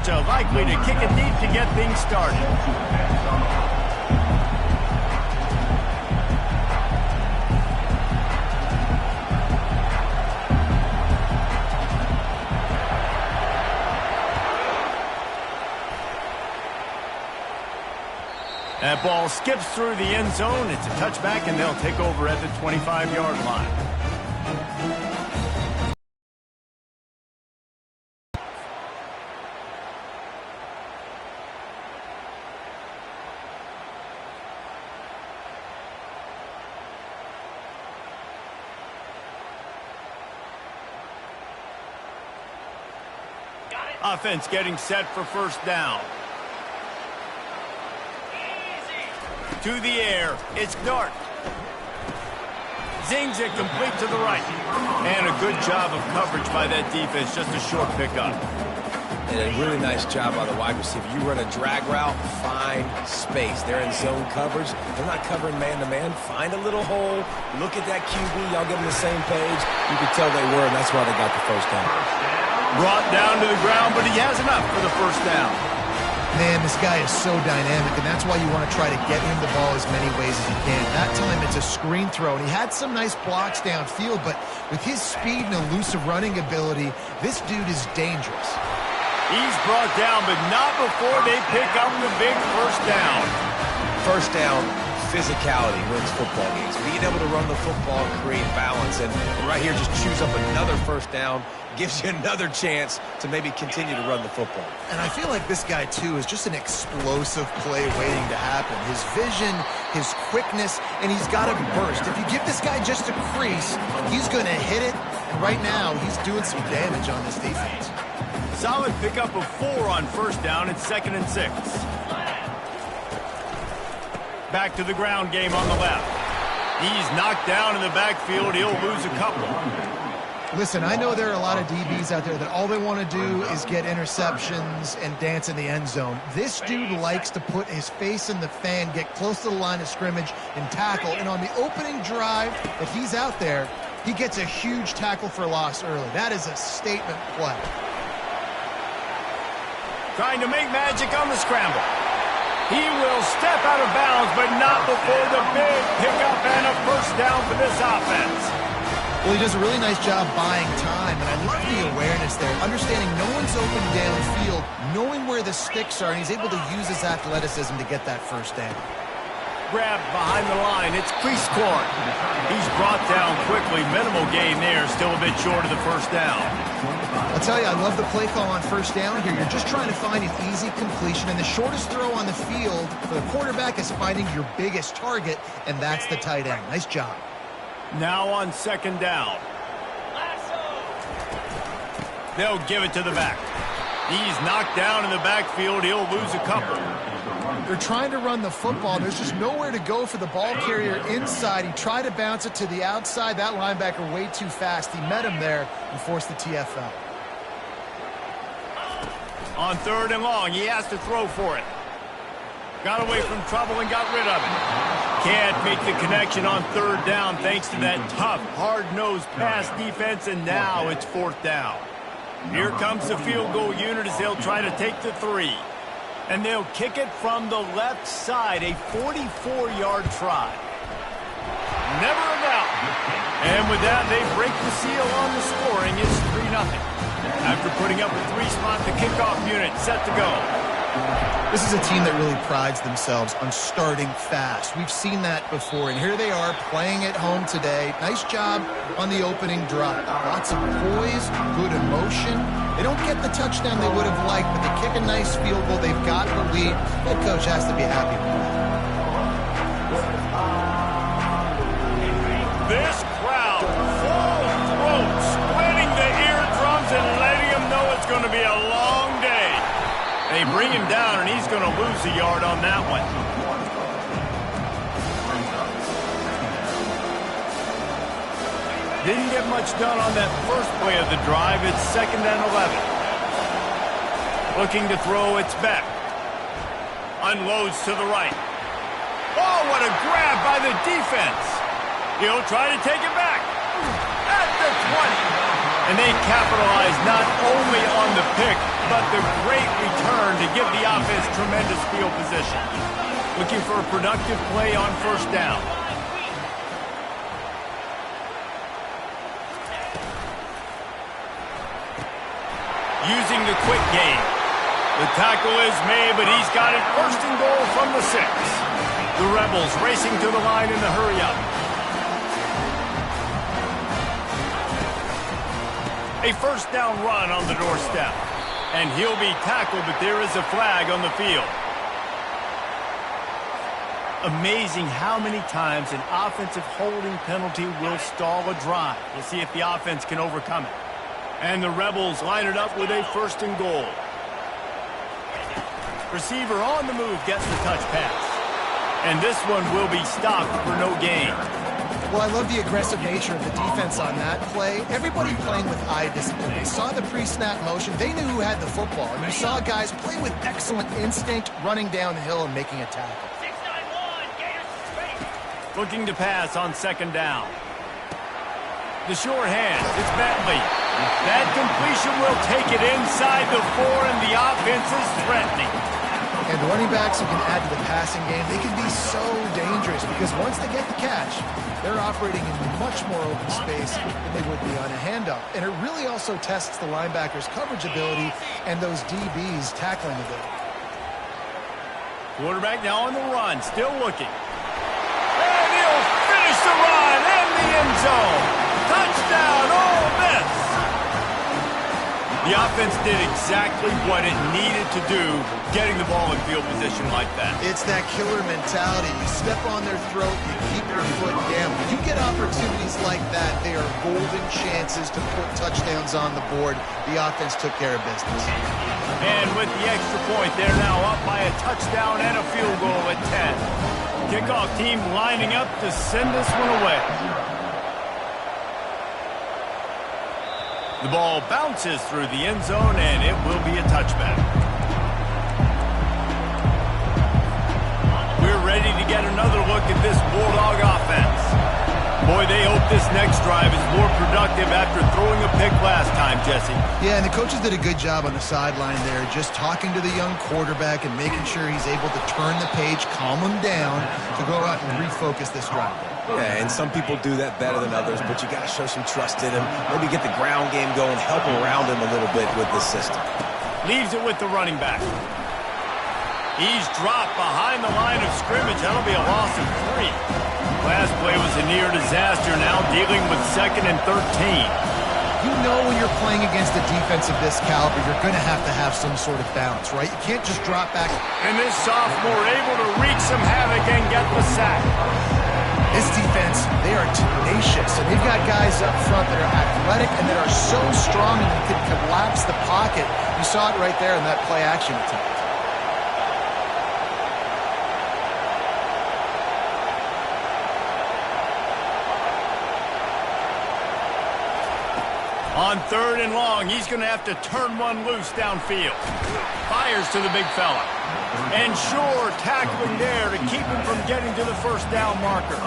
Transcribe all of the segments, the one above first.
Georgia likely to kick it deep to get things started. That ball skips through the end zone. It's a touchback, and they'll take over at the 25-yard line. Offense getting set for first down. To the air, it's Dart. Zings it complete to the right. And a good job of coverage by that defense, just a short pickup. And a really nice job by the wide receiver. You run a drag route, find space. They're in zone coverage. They're not covering man-to-man. Find a little hole. Look at that QB. Y'all get on the same page. You can tell they were, and that's why they got the first down. Brought down to the ground, but he has enough for the first down. Man, this guy is so dynamic, and that's why you want to try to get him the ball as many ways as you can. That time, it's a screen throw, and he had some nice blocks downfield, but with his speed and elusive running ability, this dude is dangerous. He's brought down, but not before they pick up the big first down. First down, physicality wins football games. Being able to run the football and create balance, and right here, just choose up another first down, gives you another chance to maybe continue to run the football. And I feel like this guy, too, is just an explosive play waiting to happen. His vision, his quickness, and he's got a burst. If you give this guy just a crease, he's going to hit it. And right now, he's doing some damage on this defense. Solid pickup of 4 on first down. It's 2nd and 6. Back to the ground game on the left. He's knocked down in the backfield. He'll lose a couple. Listen, I know there are a lot of DBs out there that all they want to do is get interceptions and dance in the end zone. This dude likes to put his face in the fan, get close to the line of scrimmage, and tackle. And on the opening drive that he's out there, he gets a huge tackle for loss early. That is a statement play. Trying to make magic on the scramble. He will step out of bounds, but not before the big pickup and a first down for this offense. Well, he does a really nice job buying time, and I love the awareness there, understanding no one's open downfield, knowing where the sticks are, and he's able to use his athleticism to get that first down. Grab behind the line. It's Creascorn. He's brought down quickly. Minimal gain there. Still a bit short of the first down. I'll tell you, I love the play call on first down here. You're just trying to find an easy completion, and the shortest throw on the field for the quarterback is finding your biggest target, and that's the tight end. Nice job. Now on 2nd down. They'll give it to the back. He's knocked down in the backfield. He'll lose a couple. They're trying to run the football. There's just nowhere to go for the ball carrier inside. He tried to bounce it to the outside. That linebacker way too fast. He met him there and forced the TFL. On 3rd and long, he has to throw for it. Got away from trouble and got rid of it. Can't make the connection on 3rd down thanks to that tough, hard-nosed pass defense, and now it's 4th down. Here comes the field goal unit as they'll try to take the 3. And they'll kick it from the left side, a 44-yard try. Never a doubt. And with that, they break the seal on the scoring. It's 3-0. After putting up a 3-spot, the kickoff unit set to go. This is a team that really prides themselves on starting fast. We've seen that before, and here they are playing at home today. Nice job on the opening drive. Lots of poise, good emotion. They don't get the touchdown they would have liked, but they kick a nice field goal. They've got the lead. Head coach has to be happy with that. This crowd, full throat, splitting the eardrums and letting them know it's going to be a long day. They bring him down, and he's going to lose a yard on that one. Didn't get much done on that first play of the drive. It's 2nd and 11. Looking to throw, it's Beck. Unloads to the right. Oh, what a grab by the defense. He'll try to take it back. At the 20. And they capitalize not only on the pick, but the great return to give the offense tremendous field position. Looking for a productive play on first down. Using the quick game. The tackle is made, but he's got it first and goal from the 6. The Rebels racing to the line in the hurry-up. A first down run on the doorstep. And he'll be tackled, but there is a flag on the field. Amazing how many times an offensive holding penalty will stall a drive. We'll see if the offense can overcome it. And the Rebels line it up with a first and goal. Receiver on the move gets the touch pass. And this one will be stopped for no gain. Well, I love the aggressive nature of the defense on that play. Everybody playing with eye discipline. They saw the pre-snap motion. They knew who had the football. And you saw guys play with excellent instinct, running downhill and making a tackle. Looking to pass on second down. The short hand. It's Bentley. That completion will take it inside the 4, and the offense is threatening. And running backs who can add to the passing game, they can be so dangerous because once they get the catch, they're operating in much more open space than they would be on a handoff. And it really also tests the linebackers' coverage ability and those DBs' tackling ability. Quarterback now on the run, still looking. And he'll finish the run in the end zone. Touchdown, Ole Miss. The offense did exactly what it needed to do, getting the ball in field position like that. It's that killer mentality. You step on their throat, you keep your foot down. When you get opportunities like that, they are golden chances to put touchdowns on the board. The offense took care of business. And with the extra point, they're now up by a touchdown and a field goal at 10. Kickoff team lining up to send this one away. The ball bounces through the end zone, and it will be a touchback. We're ready to get another look at this Bulldog offense. Boy, they hope this next drive is more productive after throwing a pick last time, Jesse. Yeah, and the coaches did a good job on the sideline there, just talking to the young quarterback and making sure he's able to turn the page, calm him down, to go out and refocus this drive. Yeah, and some people do that better than others, but you got to show some trust in him. Maybe get the ground game going, help around him a little bit with this system. Leaves it with the running back. He's dropped behind the line of scrimmage. That'll be a loss of 3. Last play was a near disaster, now dealing with 2nd and 13. You know when you're playing against a defense of this caliber, you're going to have some sort of balance, right? You can't just drop back. And this sophomore able to wreak some havoc and get the sack. This defense, they are tenacious, and they've got guys up front that are athletic and that are so strong and they can collapse the pocket. You saw it right there in that play action attempt. On 3rd and long, he's going to have to turn one loose downfield. Fires to the big fella. And sure, tackling there to keep him from getting to the first down marker.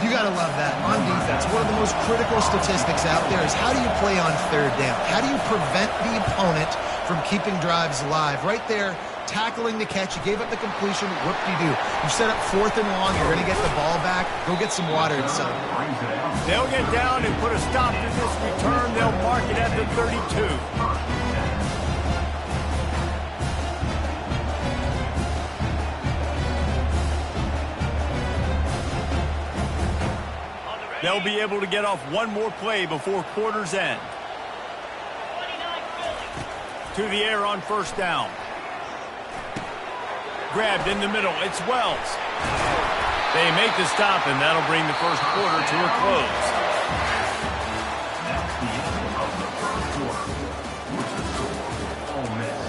You got to love that. On defense, one of the most critical statistics out there is how do you play on 3rd down? How do you prevent the opponent from keeping drives alive? Right there, tackling the catch. You gave up the completion. Whoop-de-doo. You set up 4th and long. You're going to get the ball back. Go get some water and settle. They'll get down and put a stop to this return. They'll mark it at the 32. They'll be able to get off one more play before quarter's end. To the air on first down. Grabbed in the middle. It's Wells. They make the stop, and that'll bring the first quarter to a close. That's the end of the first quarter, which is the score: Ole Miss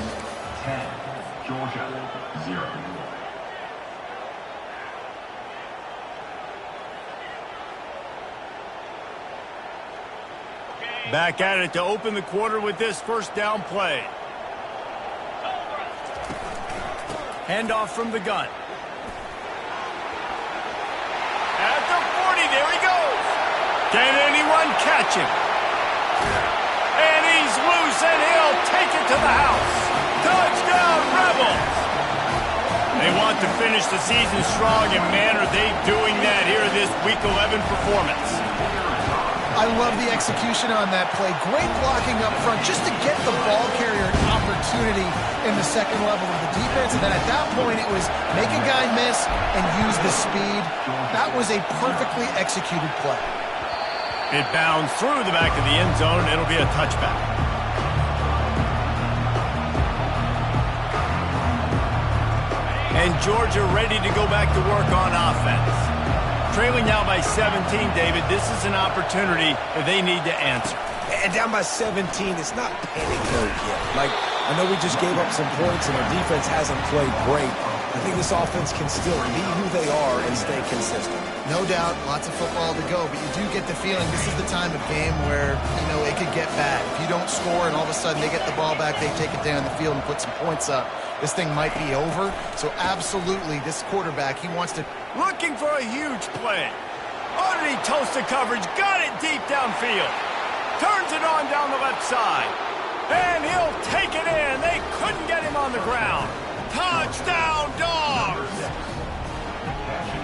10, Georgia 0. Back at it to open the quarter with this first down play. Handoff from the gun. At the 40, there he goes. Can anyone catch him? loose, and he'll take it to the house. Touchdown, Rebels! They want to finish the season strong, and man, are they doing that here in this Week 11 performance. I love the execution on that play. Great blocking up front just to get the ball carrier an opportunity in the second level of the defense. And then at that point, it was make a guy miss and use the speed. That was a perfectly executed play. It bounds through the back of the end zone. It'll be a touchback. And Georgia ready to go back to work on offense. Trailing now by 17, David. This is an opportunity that they need to answer. And down by 17, it's not panic mode yet. Like, I know we just gave up some points and our defense hasn't played great. I think this offense can still be who they are and stay consistent. No doubt, lots of football to go, but you do get the feeling this is the time of game where, it could get bad. If you don't score and all of a sudden they get the ball back, they take it down the field and put some points up, this thing might be over. So absolutely, this quarterback, he wants to... Looking for a huge play. Underneath toasted coverage, got it deep downfield. Turns it on down the left side. And he'll take it in. They couldn't get him on the ground. Touchdown, Dogs!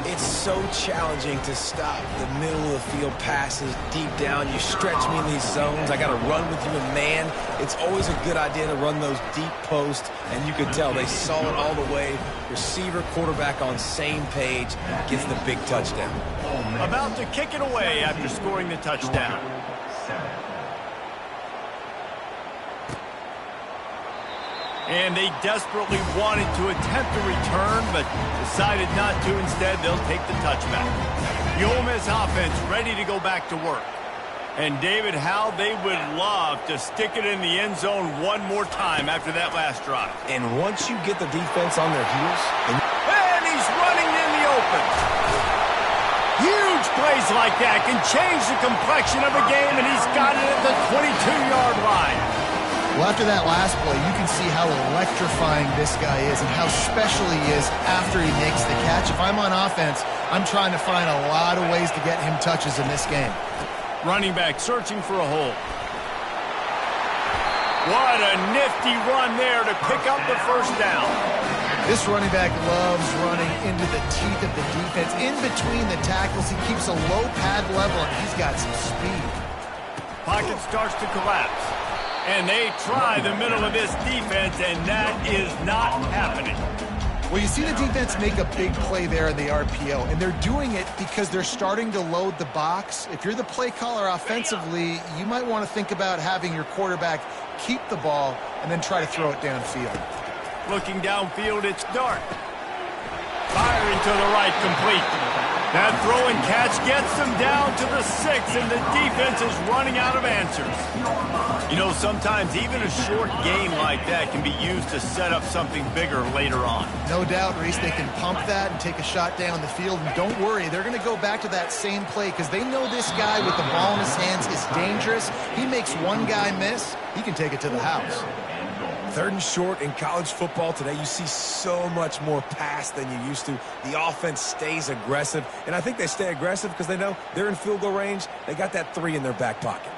It's so challenging to stop the middle of the field passes deep down. You stretch me in these zones. I got to run with you in man. It's always a good idea to run those deep posts, and you could tell they saw it all the way. Receiver, quarterback on same page, gets the big touchdown. About to kick it away after scoring the touchdown. And they desperately wanted to attempt a return, but decided not to. Instead, they'll take the touchback. The Ole Miss offense ready to go back to work. And David, how they would love to stick it in the end zone one more time after that last drive. And once you get the defense on their heels... And he's running in the open. Huge plays like that can change the complexion of a game, and he's got it at the 22-yard line. Well, after that last play, you can see how electrifying this guy is and how special he is after he makes the catch. If I'm on offense, I'm trying to find a lot of ways to get him touches in this game. Running back searching for a hole. What a nifty run there to pick up the first down. This running back loves running into the teeth of the defense. In between the tackles, he keeps a low pad level, and he's got some speed. Pocket starts to collapse. And they try the middle of this defense, and that is not happening. Well, you see the defense make a big play there in the RPO, and they're doing it because they're starting to load the box. If you're the play caller offensively, you might want to think about having your quarterback keep the ball and then try to throw it downfield. Looking downfield, it's Dart. Firing to the right, complete. That throw and catch gets them down to the 6, and the defense is running out of answers. Sometimes even a short game like that can be used to set up something bigger later on. No doubt, Reese, they can pump that and take a shot down the field. And don't worry, they're going to go back to that same play because they know this guy with the ball in his hands is dangerous. He makes one guy miss, he can take it to the house. Third and short in college football today, you see so much more pass than you used to. The offense stays aggressive, and I think they stay aggressive because they know they're in field goal range. They got that 3 in their back pocket.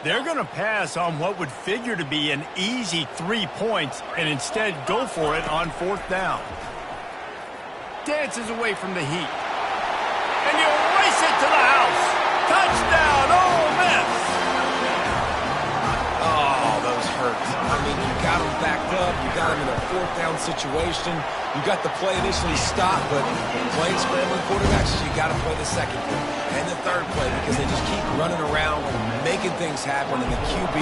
They're going to pass on what would figure to be an easy 3 points and instead go for it on 4th down. Dances away from the heat. And you race it to the house. Touchdown, Ole Miss. Oh, those hurt. I mean, you got them backed up. You got them in a 4th down situation. You got the play initially stopped, but playing scrambling quarterbacks, you got to play the second play and the third play because they just keep running around, making things happen, and the QB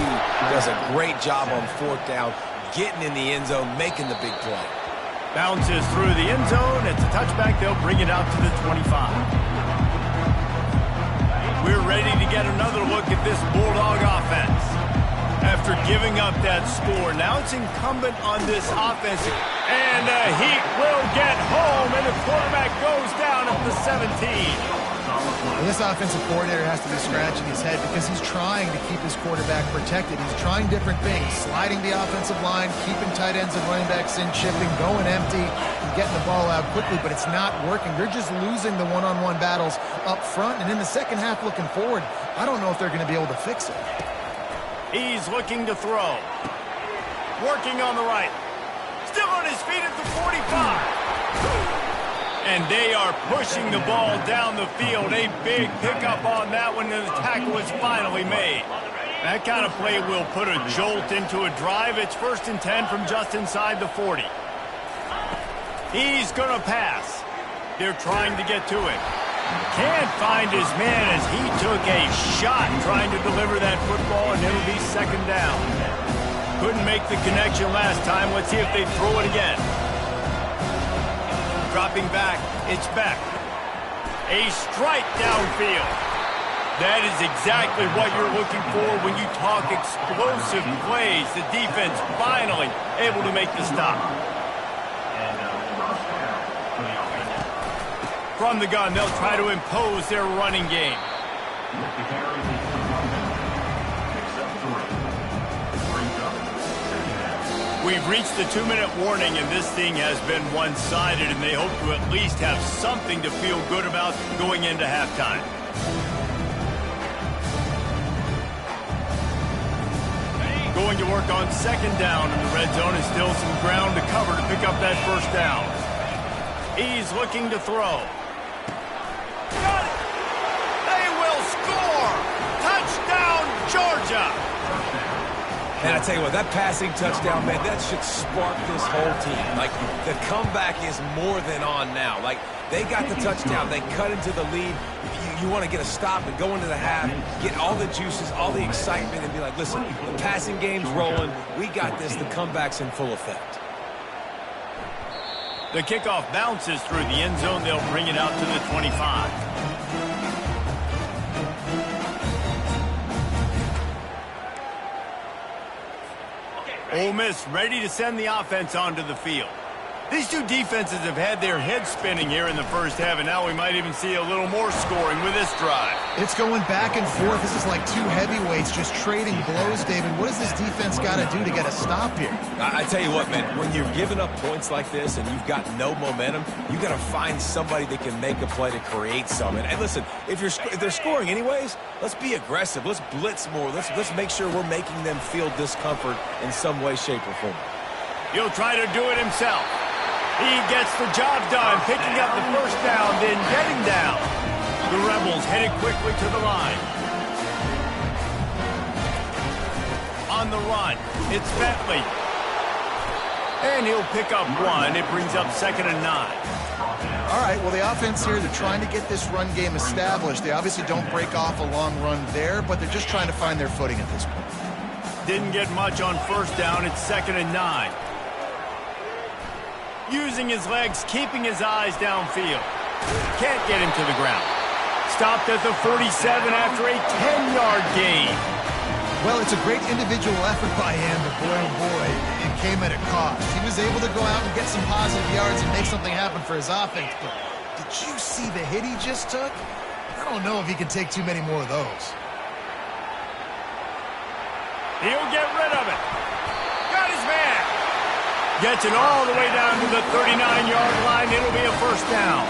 does a great job on 4th down, getting in the end zone, making the big play. Bounces through the end zone. It's a touchback. They'll bring it out to the 25. We're ready to get another look at this Bulldog offense. After giving up that score, now it's incumbent on this offense. And the Heat will get home, and the quarterback goes down at the 17. Well, this offensive coordinator has to be scratching his head because he's trying to keep his quarterback protected. He's trying different things, sliding the offensive line, keeping tight ends and running backs in, shifting, going empty, and getting the ball out quickly, but it's not working. They're just losing the one-on-one battles up front, and in the second half looking forward, I don't know if they're going to be able to fix it. He's looking to throw. Working on the right. Still on his feet at the 45. And they are pushing the ball down the field. A big pickup on that one, and the tackle was finally made. That kind of play will put a jolt into a drive. It's 1st and 10 from just inside the 40. He's going to pass. They're trying to get to it. Can't find his man as he took a shot trying to deliver that football, and it'll be 2nd down. Couldn't make the connection last time. Let's see if they throw it again. Dropping back, it's Beck. A strike downfield. That is exactly what you're looking for when you talk explosive plays. The defense finally able to make the stop. From the gun, they'll try to impose their running game. We've reached the 2-minute warning, and this thing has been one-sided, and they hope to at least have something to feel good about going into halftime. Going to work on 2nd down in the red zone, and still some ground to cover to pick up that 1st down. He's looking to throw. Got it! They will score! Touchdown, Georgia! And I tell you what, that passing touchdown, man, that should spark this whole team. Like, the comeback is more than on now. Like, they got the touchdown. They cut into the lead. You want to get a stop and go into the half, get all the juices, all the excitement, and be like, listen, the passing game's rolling. We got this. The comeback's in full effect. The kickoff bounces through the end zone. They'll bring it out to the 25. Ole Miss ready to send the offense onto the field. These two defenses have had their heads spinning here in the first half, and now we might even see a little more scoring with this drive. It's going back and forth. This is like two heavyweights just trading blows, David. What does this defense got to do to get a stop here? I tell you what, man, when you're giving up points like this and you've got no momentum, you got to find somebody that can make a play to create something. And listen, if they're scoring anyways, let's be aggressive. Let's blitz more. Let's make sure we're making them feel discomfort in some way, shape, or form. He'll try to do it himself. He gets the job done, picking up the 1st down, then getting down. The Rebels headed quickly to the line. On the run, it's Bentley. And he'll pick up 1. It brings up 2nd and 9. All right, well, the offense here, they're trying to get this run game established. They obviously don't break off a long run there, but they're just trying to find their footing at this point. Didn't get much on 1st down. It's 2nd and 9. Using his legs, keeping his eyes downfield. Can't get him to the ground. Stopped at the 47 after a 10-yard gain. Well, it's a great individual effort by him, but boy, oh boy, it came at a cost. He was able to go out and get some positive yards and make something happen for his offense, but did you see the hit he just took? I don't know if he can take too many more of those. He'll get rid of it. Got his man. Gets it all the way down to the 39-yard line. It'll be a 1st down.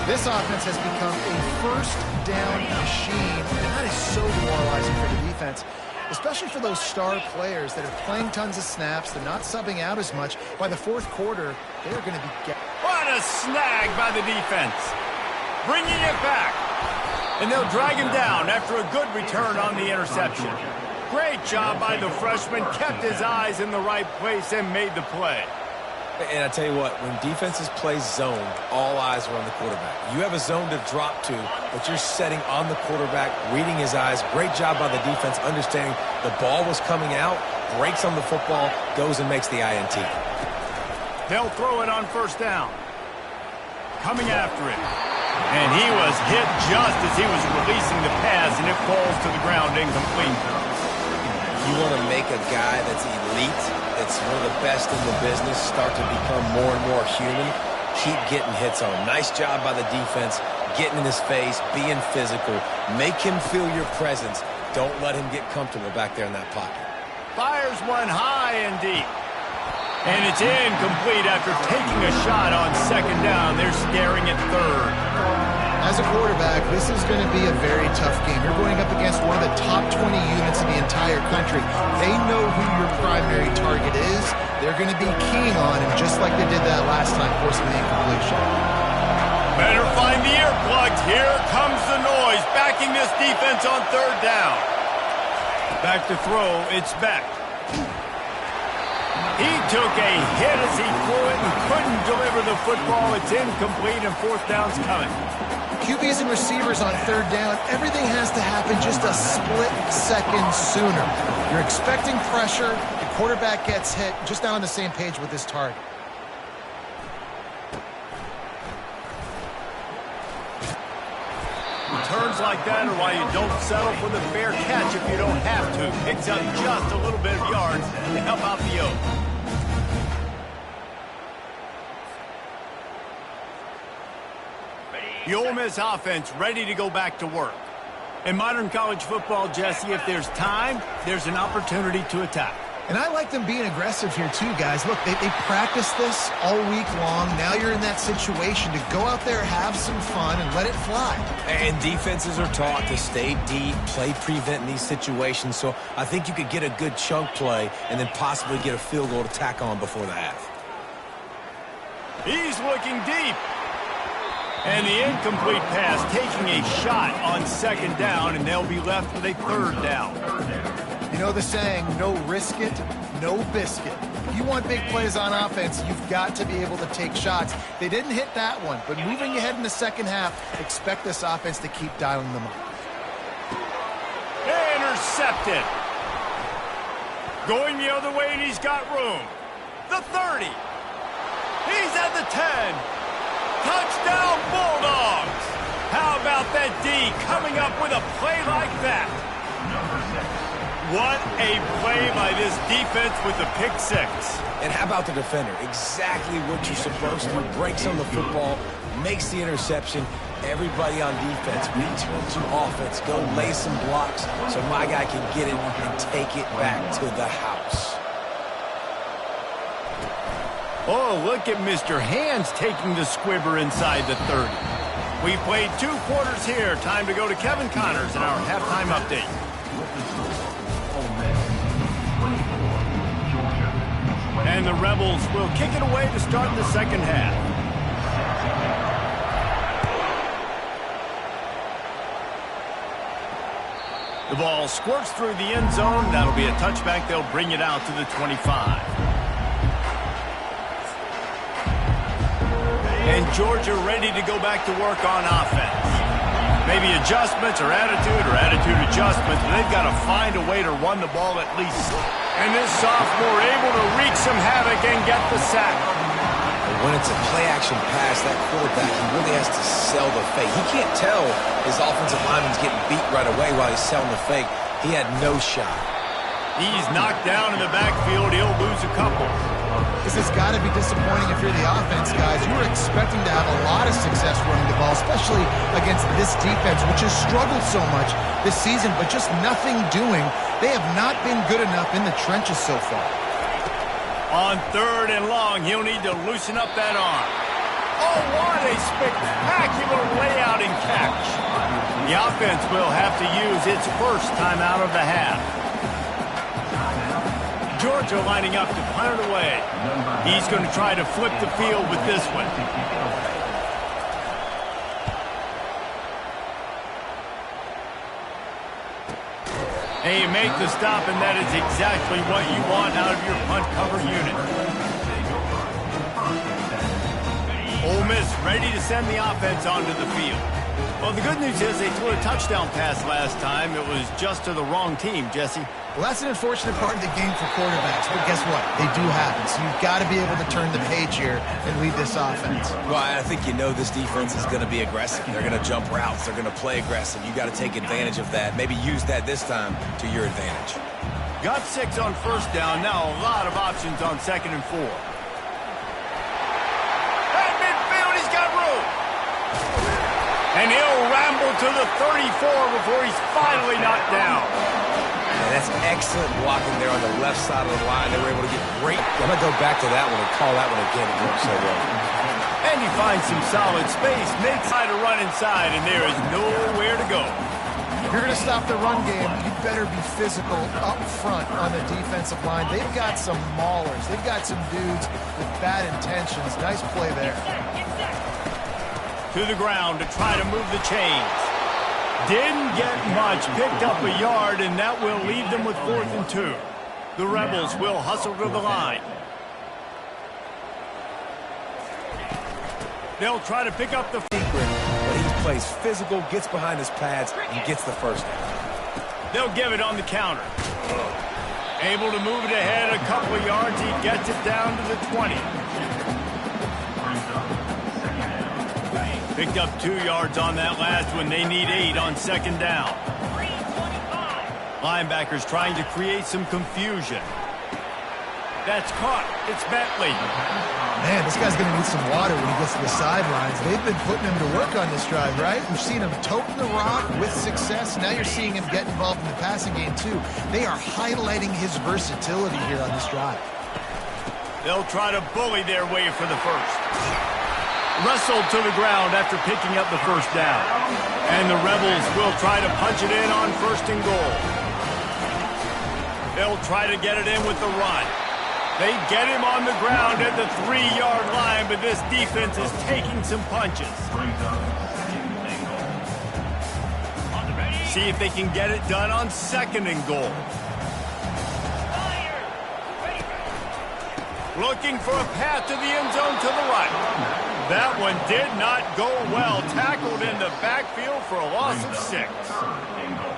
This offense has become a 1st down machine, and that is so demoralizing for the defense, especially for those star players that are playing tons of snaps. They're not subbing out as much. By the 4th quarter, they're going to be... What a snag by the defense. Bringing it back. And they'll drag him down after a good return on the interception. Great job by the freshman, kept his eyes in the right place and made the play. And I tell you what, when defenses play zone, all eyes are on the quarterback. You have a zone to drop to, but you're setting on the quarterback, reading his eyes. Great job by the defense, understanding the ball was coming out, breaks on the football, goes and makes the INT. They'll throw it on 1st down. Coming after it. And he was hit just as he was releasing the pass, and it falls to the ground incomplete. You want to make a guy that's elite, that's one of the best in the business, start to become more and more human, keep getting hits on him. Nice job by the defense, getting in his face, being physical. Make him feel your presence. Don't let him get comfortable back there in that pocket. Fires one high and deep. And it's incomplete after taking a shot on 2nd down. They're staring at 3rd. As a quarterback, this is going to be a very tough game. You're going up against one of the top 20 units in the entire country. They know who your primary target is. They're going to be keying on him, just like they did that last time, forcing the incompletion. Better find the earplugs. Here comes the noise, backing this defense on third down. Back to throw, it's Beck. He took a hit as he threw it and couldn't deliver the football. It's incomplete and fourth down's coming. QBs and receivers on third down, everything has to happen just a split second sooner. You're expecting pressure, the quarterback gets hit, just not on the same page with his target. Turns like that are why you don't settle for the fair catch if you don't have to. Picks up just a little bit of yards to help out the Oak. The Ole Miss offense ready to go back to work. In modern college football, Jesse, if there's time, there's an opportunity to attack. And I like them being aggressive here too, guys. Look, they practiced this all week long. Now you're in that situation to go out there, have some fun, and let it fly. And defenses are taught to stay deep, play prevent in these situations. So I think you could get a good chunk play and then possibly get a field goal to tack on before the half. He's looking deep. And the incomplete pass taking a shot on second down, and they'll be left with a third down. You know the saying, no risk it, no biscuit. If you want big plays on offense, you've got to be able to take shots. They didn't hit that one, but moving ahead in the second half, expect this offense to keep dialing them up. Intercepted. Going the other way, and he's got room. The 30. He's at the 10. Touchdown, Bulldogs. How about that D coming up with a play like that? What a play by this defense with the pick six. And how about the defender? Exactly what you're supposed to. Breaks on the football, makes the interception. Everybody on defense return to offense. Go lay some blocks so my guy can get it and take it back to the house. Oh, look at Mr. Hands taking the squibber inside the 30. We've played 2 quarters here. Time to go to Kevin Connors in our halftime update. And the Rebels will kick it away to start the second half. The ball squirts through the end zone. That'll be a touchback. They'll bring it out to the 25. And Georgia ready to go back to work on offense. Maybe adjustments or attitude adjustments, but they've got to find a way to run the ball at least. And this sophomore able to wreak some havoc and get the sack. When it's a play-action pass, that quarterback, he really has to sell the fake. He can't tell his offensive lineman's getting beat right away while he's selling the fake. He had no shot. He's knocked down in the backfield. He'll lose a couple. This has got to be disappointing if you're the offense, guys. You were expecting to have a lot of success running the ball, especially against this defense, which has struggled so much this season, but just nothing doing. They have not been good enough in the trenches so far. On third and long, he'll need to loosen up that arm. Oh, what a spectacular layout and catch. The offense will have to use its first timeout of the half. Georgia lining up to punt it away. He's going to try to flip the field with this one. And you make the stop, and that is exactly what you want out of your punt cover unit. Ole Miss ready to send the offense onto the field. Well, the good news is they threw a touchdown pass last time. It was just to the wrong team, Jesse. Well, that's an unfortunate part of the game for quarterbacks, but guess what? They do happen, so you've got to be able to turn the page here and lead this offense. Well, I think you know this defense is going to be aggressive. They're going to jump routes. They're going to play aggressive. You got to take advantage of that. Maybe use that this time to your advantage. Got 6 on first down. Now a lot of options on second and 4. At midfield, he's got room. And he'll ramble to the 34 before he's finally knocked down. Yeah, that's excellent blocking there on the left side of the line. They were able to get great. I'm going to go back to that one and call that one again. It worked so well. And And he finds some solid space, makes try to run inside, and there is nowhere to go. If you're going to stop the run game, you better be physical up front on the defensive line. They've got some maulers. They've got some dudes with bad intentions. Nice play there. To the ground to try to move the chains. Didn't get much, picked up a yard, and that will leave them with 4th and 2. The Rebels will hustle to the line. They'll try to pick up the secret, but he plays physical, gets behind his pads, and gets the first down. They'll give it on the counter. Able to move it ahead a couple of yards. He gets it down to the 20. Picked up 2 yards on that last one. They need 8 on 2nd down. Linebackers trying to create some confusion. That's caught. It's Bentley. Man, this guy's going to need some water when he gets to the sidelines. They've been putting him to work on this drive, right? We've seen him toting the rock with success. Now you're seeing him get involved in the passing game, too. They are highlighting his versatility here on this drive. They'll try to bully their way for the first. Wrestled to the ground after picking up the first down. And the Rebels will try to punch it in on 1st and goal. They'll try to get it in with the run. They get him on the ground at the 3-yard line, but this defense is taking some punches. See if they can get it done on 2nd and goal. Looking for a path to the end zone to the right. That one did not go well. Tackled in the backfield for a loss of 6.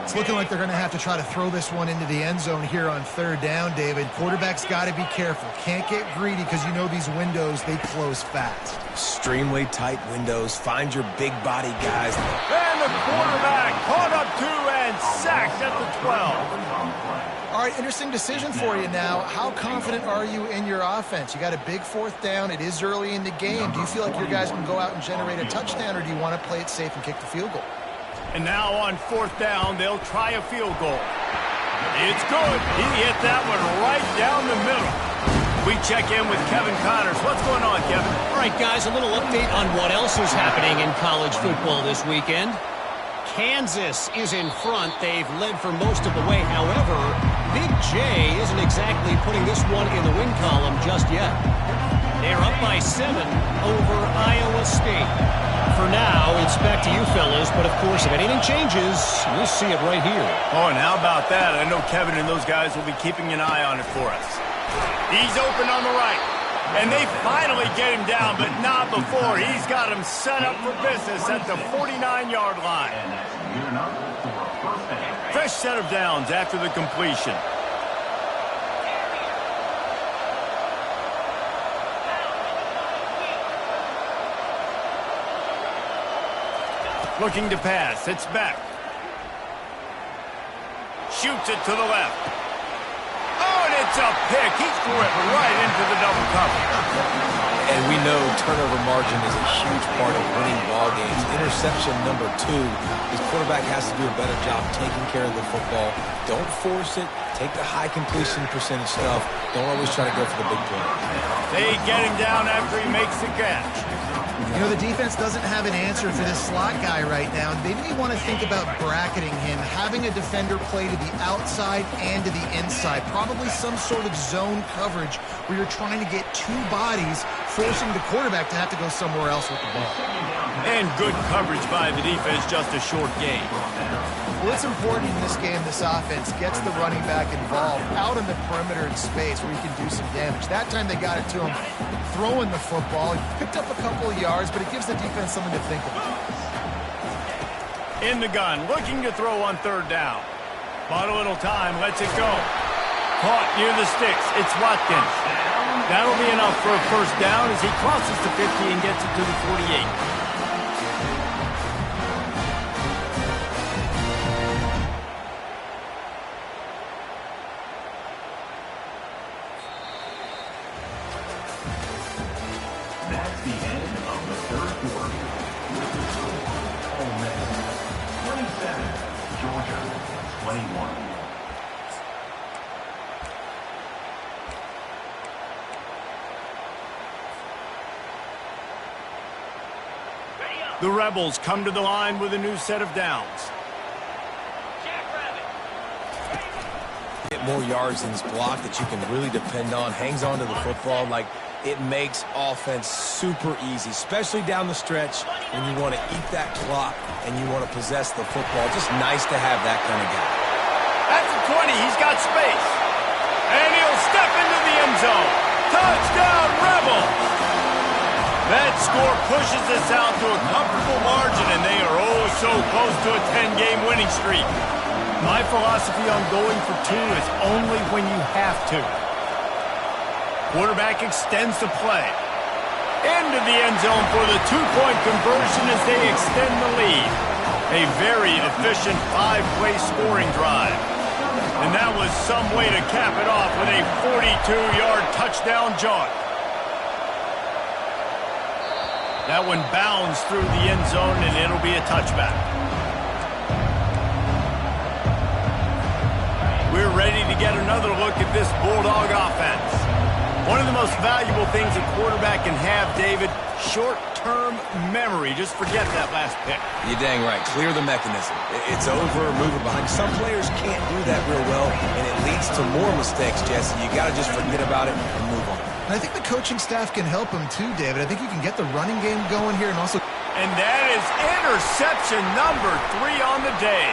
It's looking like they're going to have to try to throw this one into the end zone here on 3rd down, David. Quarterback's got to be careful. Can't get greedy because you know these windows, they close fast. Extremely tight windows. Find your big body guys. And the quarterback caught up 2 and sacked at the 12. All right, interesting decision for you now. How confident are you in your offense? You got a big 4th down. It is early in the game. Do you feel like your guys can go out and generate a touchdown, or do you want to play it safe and kick the field goal? And now on 4th down, they'll try a field goal. It's good. He hit that one right down the middle. We check in with Kevin Connors. What's going on, Kevin? All right, guys, a little update on what else is happening in college football this weekend. Kansas is in front. They've led for most of the way. However, Big J isn't exactly putting this one in the win column just yet. They're up by 7 over Iowa State. For now, it's back to you fellas, but of course, if anything changes, you'll see it right here. Oh, and how about that? I know Kevin and those guys will be keeping an eye on it for us. He's open on the right. And they finally get him down, but not before. He's got him set up for business at the 49-yard line. Fresh set of downs after the completion. Looking to pass. It's back. Shoots it to the left. Oh, and it's a pick. He threw it right into the double cover. And we know turnover margin is a huge part of winning ball games. Interception number 2. His quarterback has to do a better job taking care of the football. Don't force it. Take the high completion percentage stuff. Don't always try to go for the big play. They get him down after he makes the catch. You know, the defense doesn't have an answer for this slot guy right now. They may want to think about bracketing him, having a defender play to the outside and to the inside. Probably some sort of zone coverage where you're trying to get 2 bodies, forcing the quarterback to have to go somewhere else with the ball. And good coverage by the defense, just a short gain. Well, it's important in this game, this offense gets the running back involved out in the perimeter in space where he can do some damage. That time they got it to him throwing the football. He picked up a couple of yards, but it gives the defense something to think about. In the gun, looking to throw on 3rd down. Bought a little time, lets it go. Caught near the sticks. It's Watkins. That'll be enough for a first down as he crosses the 50 and gets it to the 48. That's the end of the 3rd quarter. With the score, Ole Miss 27, Georgia 21. The Rebels come to the line with a new set of downs. Get more yards in this block that you can really depend on. Hangs on to the football like it makes offense super easy, especially down the stretch when you want to eat that clock and you want to possess the football. Just nice to have that kind of guy. At the 20, he's got space. And he'll step into the end zone. Touchdown, Rebels! That score pushes us out to a comfortable margin, and they are oh so close to a 10-game winning streak. My philosophy on going for 2 is only when you have to. Quarterback extends the play. Into the end zone for the 2-point conversion as they extend the lead. A very efficient 5-play scoring drive. And that was some way to cap it off with a 42-yard touchdown jaunt. That one bounds through the end zone, and it'll be a touchback. We're ready to get another look at this Bulldog offense. One of the most valuable things a quarterback can have, David, short-term memory. Just forget that last pick. You're dang right. Clear the mechanism. It's over, move it behind. Some players can't do that real well, and it leads to more mistakes, Jesse. You got to just forget about it and move on. And I think the coaching staff can help him too, David. I think you can get the running game going here and also... And that is interception number 3 on the day.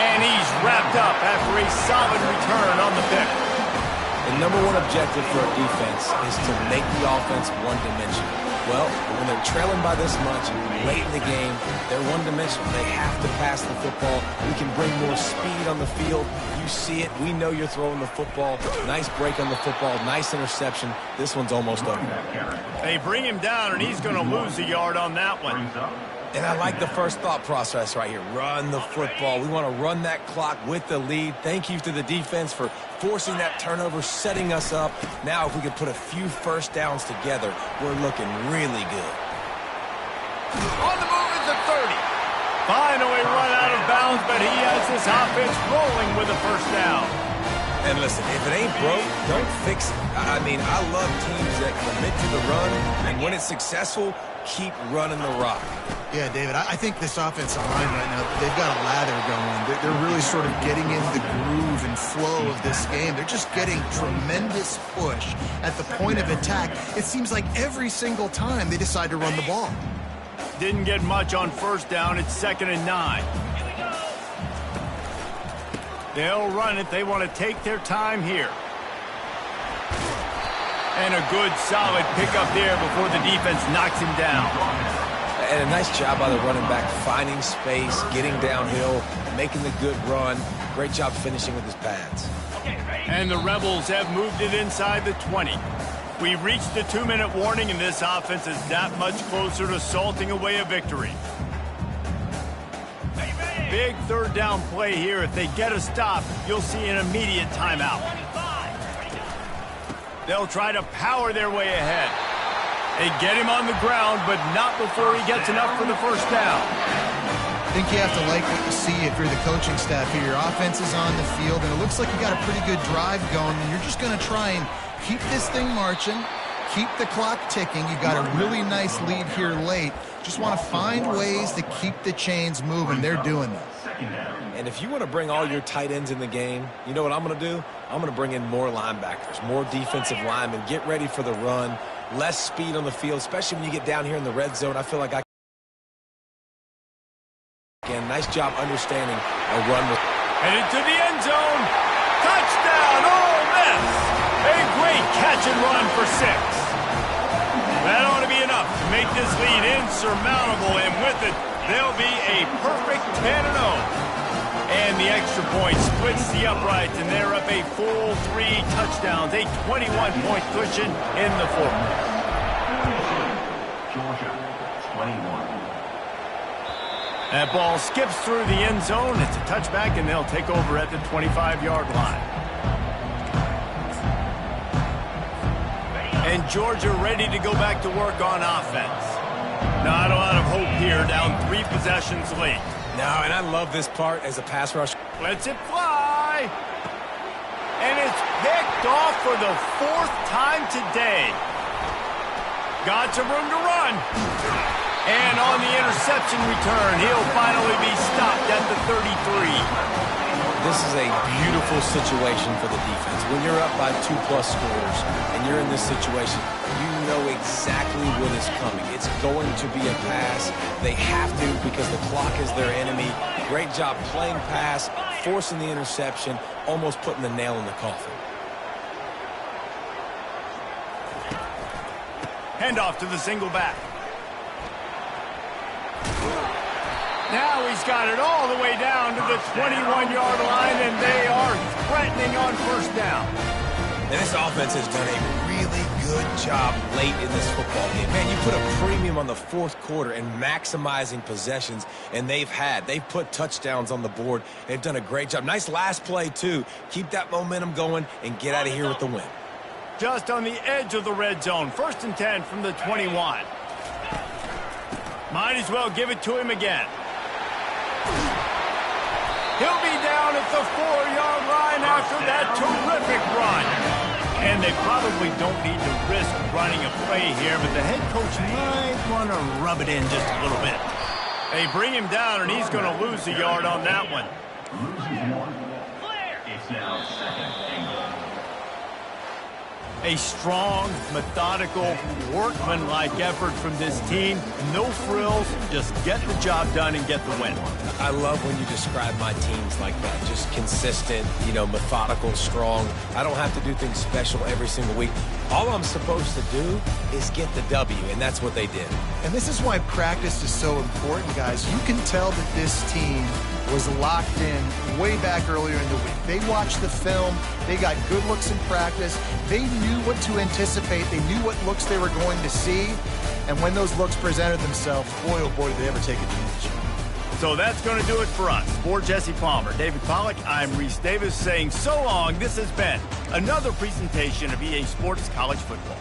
And he's wrapped up after a solid return on the pick. The number one objective for a defense is to make the offense one-dimensional. Well, when they're trailing by this much, late in the game, they're one-dimensional. They have to pass the football. We can bring more speed on the field. You see it. We know you're throwing the football. Nice break on the football. Nice interception. This one's almost over. They bring him down, and he's going to lose a yard on that one. And I like the first thought process right here. Run the football. We want to run that clock with the lead. Thank you to the defense for forcing that turnover, setting us up. Now, if we could put a few first downs together, we're looking really good. On the move is the 30. Finally run out of bounds, but he has his offense rolling with a first down. And listen, if it ain't broke, don't fix it. I mean, I love teams that commit to the run, and when it's successful, keep running the rock. Yeah, David, I think this offensive line right now, they've got a lather going. They're really sort of getting in the groove and flow of this game. They're just getting tremendous push at the point of attack. It seems like every single time they decide to run the ball. Didn't get much on first down. It's 2nd and 9. They'll run it. They want to take their time here. And a good, solid pickup there before the defense knocks him down. And a nice job by the running back, finding space, getting downhill, making the good run. Great job finishing with his pads. And the Rebels have moved it inside the 20. We've reached the 2-minute warning, and this offense is that much closer to salting away a victory. Big third down play here. If they get a stop, you'll see an immediate timeout. They'll try to power their way ahead. They get him on the ground, but not before he gets enough for the first down. I think you have to like what you see if you're the coaching staff here. Your offense is on the field, and it looks like you got a pretty good drive going, and you're just going to try and keep this thing marching, keep the clock ticking. You got a really nice lead here late. Just want to find ways to keep the chains moving. They're doing that. And if you want to bring all your tight ends in the game, you know what I'm going to do? I'm going to bring in more linebackers, more defensive linemen, get ready for the run, less speed on the field, especially when you get down here in the red zone. I feel like I can. Nice job understanding a run. Headed to the end zone. Touchdown, Ole Miss. A great catch and run for 6. That ought to be enough to make this lead insurmountable, and with it, they'll be a perfect 10-0. And the extra point splits the uprights, and they're up a full 3 touchdowns, a 21-point cushion in the fourth. Georgia, 21. That ball skips through the end zone. It's a touchback, and they'll take over at the 25-yard line. And Georgia ready to go back to work on offense. Not a lot of hope here, down 3 possessions late. No, and I love this part as a pass rush. Lets it fly. And it's picked off for the 4th time today. Got some room to run. And on the interception return, he'll finally be stopped at the 33. This is a beautiful situation for the defense. When you're up by 2+ scores and you're in this situation, you know exactly what is coming. It's going to be a pass. They have to because the clock is their enemy. Great job playing pass, forcing the interception, almost putting the nail in the coffin. Handoff to the single back. Now he's got it all the way down to the 21-yard line, and they are threatening on first down. And this offense has done a really good job late in this football game. Man, you put a premium on the fourth quarter and maximizing possessions, and they've put touchdowns on the board. They've done a great job. Nice last play, too. Keep that momentum going and get out of here with the win. Just on the edge of the red zone. 1st and 10 from the 21. Might as well give it to him again. He'll be down at the 4-yard line after that terrific run. And they probably don't need to risk running a play here, but the head coach might want to rub it in just a little bit. They bring him down, and he's going to lose a yard on that one. Loses 1. It's now 2nd and goal. A strong, methodical, workman-like effort from this team. No frills, just get the job done and get the win. I love when you describe my teams like that. Just consistent, methodical, strong. I don't have to do things special every single week. All I'm supposed to do is get the W, and that's what they did. And this is why practice is so important, guys. You can tell that this team was locked in way back earlier in the week. They watched the film. They got good looks in practice. They knew what to anticipate. They knew what looks they were going to see. And when those looks presented themselves, boy, oh boy, did they ever take advantage. So that's going to do it for us. For Jesse Palmer, David Pollack, I'm Reese Davis saying so long. This has been another presentation of EA Sports College Football.